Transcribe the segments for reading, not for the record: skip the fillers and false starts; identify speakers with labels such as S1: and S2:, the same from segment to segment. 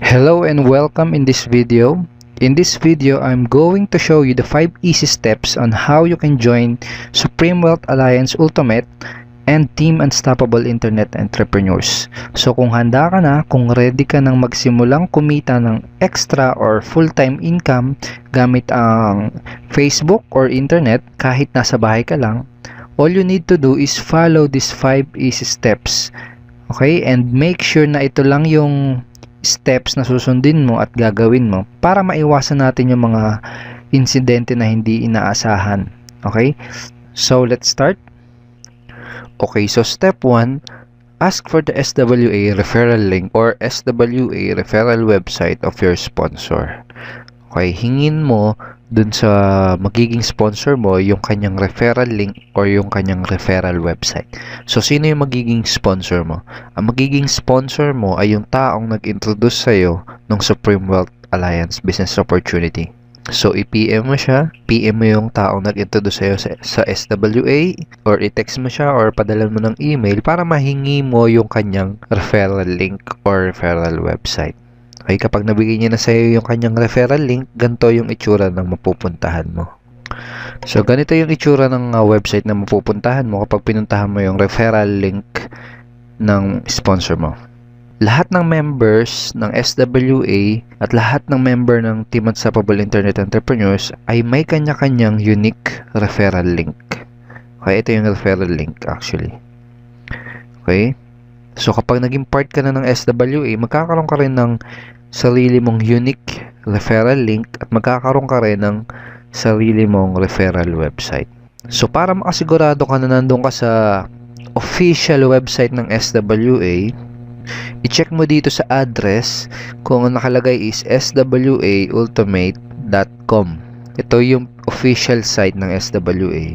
S1: Hello and welcome in this video. In this video, I'm going to show you the 5 easy steps on how you can join Supreme Wealth Alliance Ultimate and Team Unstoppable Internet Entrepreneurs. So kung handa ka na, kung ready ka nang magsimulang kumita ng extra or full-time income gamit ang Facebook or internet kahit nasa bahay ka lang, all you need to do is follow these 5 easy steps. Okay? And make sure na ito lang yung steps na susundin mo at gagawin mo para maiwasan natin yung mga insidente na hindi inaasahan. Okay? So, let's start. Okay, so step 1, ask for the SWA referral link or SWA referral website of your sponsor. Okay, hingin mo dun sa magiging sponsor mo yung kanyang referral link or yung kanyang referral website. So, sino yung magiging sponsor mo? Ang magiging sponsor mo ay yung taong nag-introduce sa'yo ng Supreme Wealth Alliance Business Opportunity. So, i-PM mo siya, PM mo yung taong nag-introduce sa'yo sa SWA, or i-text mo siya, or padala mo ng email para mahingi mo yung kanyang referral link or referral website. Okay, kapag nabigay niya na sa'yo yung kanyang referral link, ganito yung itsura ng mapupuntahan mo. So, ganito yung itsura ng website na mapupuntahan mo kapag pinuntahan mo yung referral link ng sponsor mo. Lahat ng members ng SWA at lahat ng member ng Team Unstoppable Internet Entrepreneurs ay may kanya-kanyang unique referral link. Okay, ito yung referral link actually. Okay? So, kapag naging part ka na ng SWA, magkakaroon ka rin ng sarili mong unique referral link at magkakaroon ka rin ng sarili mong referral website. So, para makasigurado ka na nandun ka sa official website ng SWA, i-check mo dito sa address kung ang nakalagay is swaultimate.com. Ito yung official site ng SWA.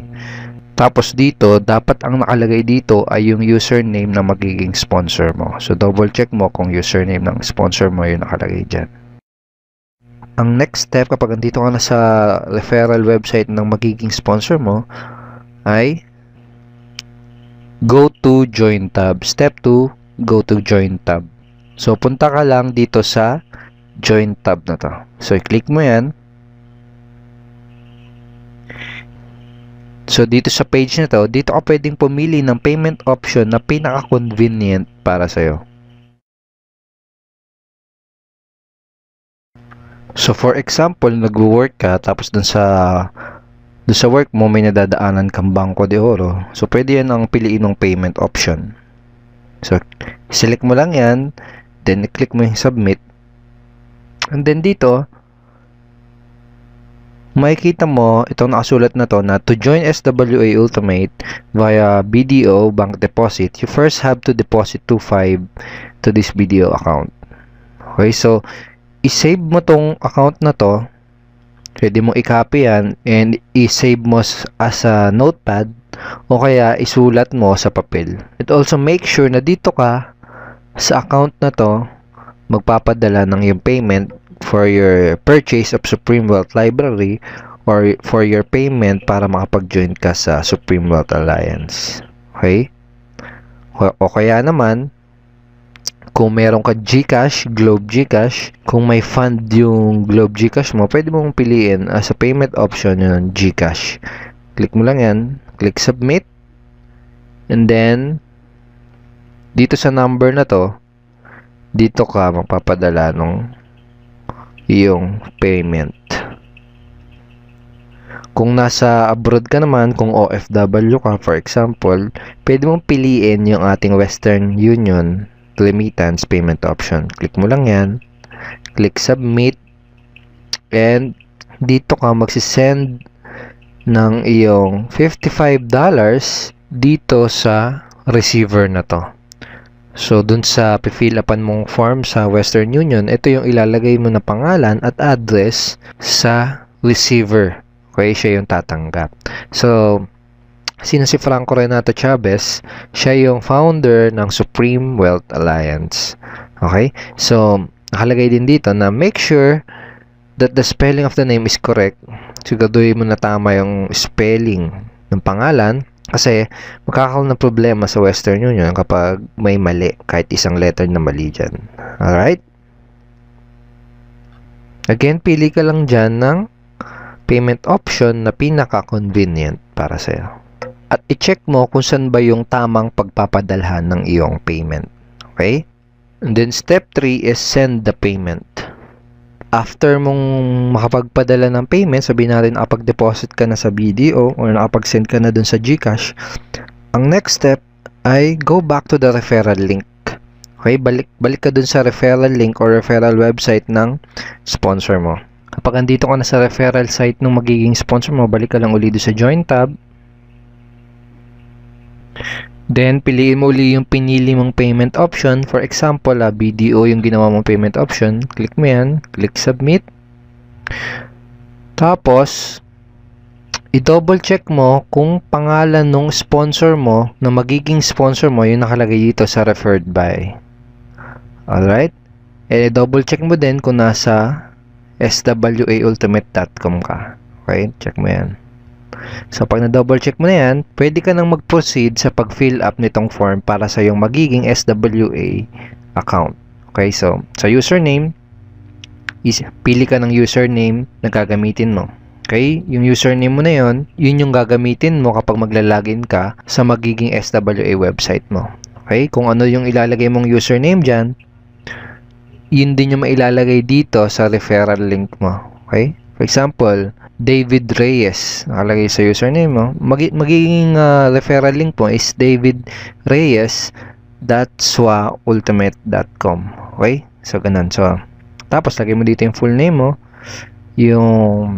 S1: Tapos dito, dapat ang nakalagay dito ay yung username na magiging sponsor mo. So, double check mo kung username ng sponsor mo yung nakalagay dyan. Ang next step kapag andito ka na sa referral website ng magiging sponsor mo ay go to join tab. Step 2, go to join tab. So, punta ka lang dito sa join tab na to. So, i-click mo yan. So, dito sa page na to, dito ka pwedeng pumili ng payment option na pinaka-convenient para sa'yo. So, for example, nag-work ka, tapos dun sa work mo may nadadaanan kang Bangko de Oro. So, pwede yan ang piliin ng payment option. So, select mo lang yan, then i-click mo yung submit. And then dito, makikita mo itong nakasulat na to na to join SWA Ultimate via BDO bank deposit, you first have to deposit $2.5 to this BDO account. Okay, so i-save mo tong account na to. Pwede mo i-copy yan and i-save mo as a notepad o kaya isulat mo sa papel. It also make sure na dito ka sa account na to magpapadala ng yung payment for your purchase of Supreme Wealth Library or for your payment para makapag-join ka sa Supreme Wealth Alliance. Okay? O kaya naman, kung meron ka GCash, Globe GCash, kung may fund yung Globe GCash mo, pwede mong piliin as a payment option yung GCash. Click mo lang yan, click submit, and then, dito sa number na to, dito ka magpapadala ng iyong payment. Kung nasa abroad ka naman, kung OFW ka, for example, pwede mong piliin yung ating Western Union remittance payment option. Click mo lang yan, click submit, and dito ka magsisend ng iyong $55 dito sa receiver na to. So, dun sa fill upan mong form sa Western Union, ito yung ilalagay mo na pangalan at address sa receiver. Okay, siya yung tatanggap. So, sino si Franco Renato Chavez? Siya yung founder ng Supreme Wealth Alliance. Okay? So, nakalagay din dito na make sure that the spelling of the name is correct. Siguraduhin mo na tama yung spelling ng pangalan. Kasi magkakaroon ng problema sa Western Union kapag may mali, kahit isang letter na mali dyan. Alright? Again, pili ka lang dyan ng payment option na pinaka-convenient para sa'yo. At i-check mo kung saan ba yung tamang pagpapadalhan ng iyong payment. Okay? And then step 3 is send the payment. After mong makapagpadala ng payment, sabihin natin nakapag-deposit ka na sa BDO or nakapag-send ka na dun sa GCash, ang next step ay go back to the referral link. Okay? Balik ka dun sa referral link or referral website ng sponsor mo. Kapag andito ka na sa referral site ng magiging sponsor mo, balik ka lang uli doon sa Join tab. Then, piliin mo uli yung pinili mong payment option. For example, BDO yung ginawa mong payment option. Click mo yan. Click Submit. Tapos, i-double check mo kung pangalan ng sponsor mo, na magiging sponsor mo, yung nakalagay dito sa referred by. Alright? And i-double check mo din kung nasa swaultimate.com ka. Okay? Check mo yan. So, pag na-double check mo na yan, pwede ka nang mag-proceed sa pag-fill up nitong form para sa yung magiging SWA account. Okay? So, sa username, pili ka ng username na gagamitin mo. Okay? Yung username mo na yun yung gagamitin mo kapag maglalagin ka sa magiging SWA website mo. Okay? Kung ano yung ilalagay mong username dyan, yun din yung mailalagay dito sa referral link mo. Okay? For example, David Reyes. Nakalagay sa username mo. Magiging referral link mo is davidreyes.swaultimate.com. Okay? So, ganun. So, tapos, lagay mo dito yung full name mo, yung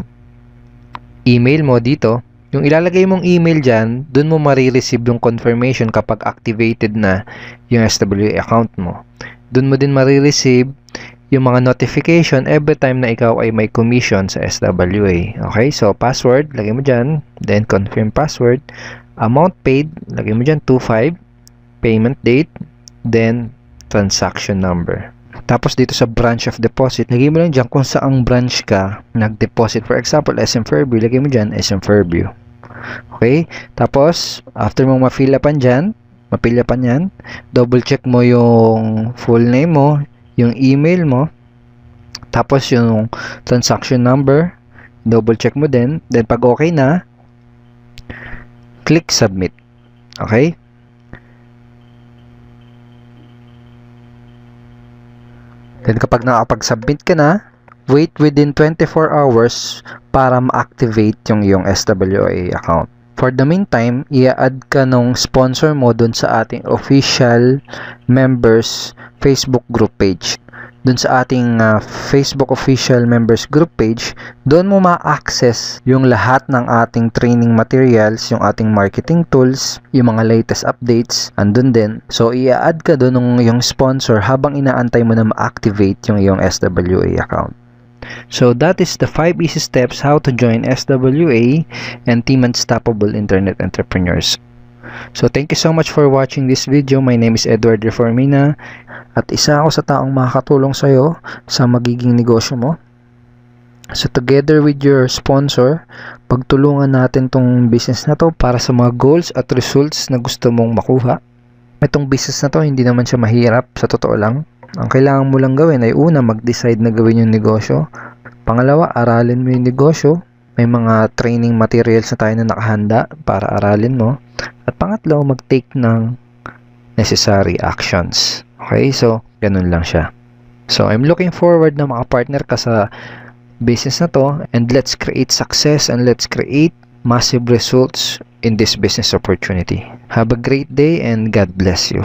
S1: email mo dito. Yung ilalagay mong email dyan, dun mo marireceive yung confirmation kapag activated na yung SWA account mo. Dun mo din marireceive yung mga notification every time na ikaw ay may commission sa SWA. Okay? So, password, lagay mo dyan. Then, confirm password. Amount paid, lagay mo dyan 25. Payment date. Then, transaction number. Tapos dito sa branch of deposit, lagay mo lang dyan kung saang branch ka nag-deposit. For example, SM Fairview, lagay mo dyan SM Fairview. Okay? Tapos, after mong ma-fill upan dyan, double check mo yung full name mo, yung email mo, tapos yung transaction number, double check mo din. Then, pag okay na, click submit. Okay? Then kapag nakapag-submit ka na, wait within 24 hours para ma-activate yung iyong SWA account. For the meantime, i-add ka nung sponsor mo dun sa ating official members Facebook group page. Dun sa ating Facebook official members group page, doon mo ma-access yung lahat ng ating training materials, yung ating marketing tools, yung mga latest updates, andun din. So, i-add ka doon ng yung sponsor habang inaantay mo na ma-activate yung iyong SWA account. So, that is the 5 easy steps how to join SWA and Team Unstoppable Internet Entrepreneurs. So, thank you so much for watching this video. My name is Edward Reformina at isa ako sa taong makakatulong sa iyo sa magiging negosyo mo. So, together with your sponsor, pagtulungan natin tong business na to para sa mga goals at results na gusto mong makuha. Itong business na to, hindi naman siya mahirap, sa totoo lang. Ang kailangan mo lang gawin ay una, mag-decide na gawin yung negosyo. Pangalawa, aralin mo yung negosyo. May mga training materials na tayo na nakahanda para aralin mo. At pangatlo, mag-take ng necessary actions. Okay? So, ganun lang siya. So, I'm looking forward na makapartner ka sa business na to, and let's create success and let's create massive results in this business opportunity. Have a great day and God bless you.